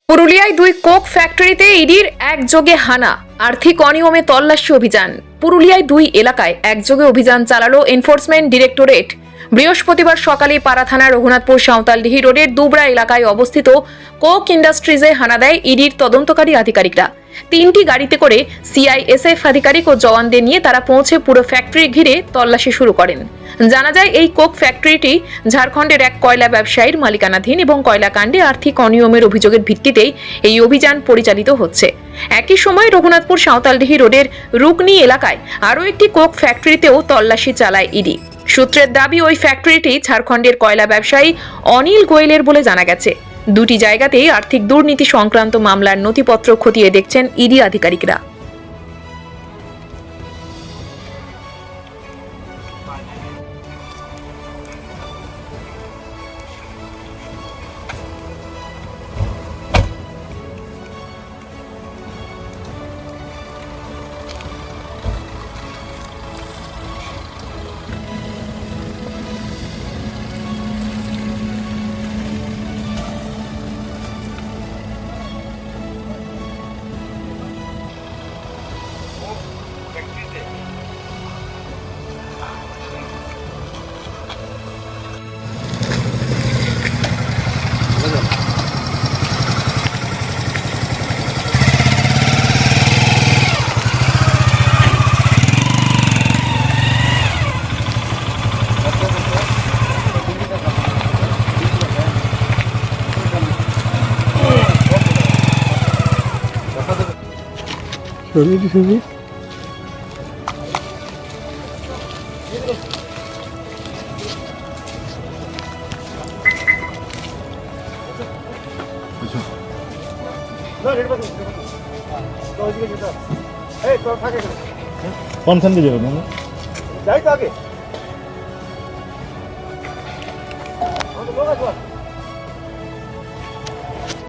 পুরুলিয়ায় দুই কোক ফ্যাক্টরিতে ইডির একযোগে হানা, আর্থিক অনিয়মে তল্লাশি অভিযান। পুরুলিয়ায় দুই এলাকায় একযোগে অভিযান চালালো এনফোর্সমেন্ট ডিরেক্টরেট। বৃহস্পতিবার সকালে পাড়া থানার রঘুনাথপুর সাঁওতালডিহি রোডের দুবরা এলাকায় অবস্থিত কোক ইন্ডাস্ট্রিজে হানা দেয় ইডির তদন্তকারী আধিকারিকরা। তিনটি গাড়িতে করে সিআইএসএফ আধিকারিক ও জওয়ানদের নিয়ে তারা পৌঁছে পুরো ফ্যাক্টরি ঘিরে তল্লাশি শুরু করেন। জানা যায়, এই কোক ফ্যাক্টরিটি ঝাড়খণ্ডের এক কয়লা ব্যবসায়ীর মালিকানাধীন এবং কয়লা কাণ্ডে আর্থিক অনিয়মের অভিযোগের ভিত্তিতেই এই অভিযান পরিচালিত হচ্ছে। একই সময় রঘুনাথপুর সাঁওতালডিহি রোডের রুকনি এলাকায় আরও একটি কোক ফ্যাক্টরিতেও তল্লাশি চালায় ইডি। সূত্রের দাবি, ওই ফ্যাক্টরিটি ঝাড়খণ্ডের কয়লা ব্যবসায়ী অনিল গোয়েলের বলে জানা গেছে। দুটি জায়গাতেই আর্থিক দুর্নীতি সংক্রান্ত মামলার নথিপত্র খতিয়ে দেখছেন ইডি আধিকারিকরা। Sorry. कौन सा दीजिएगा मैंने जाए तो आगे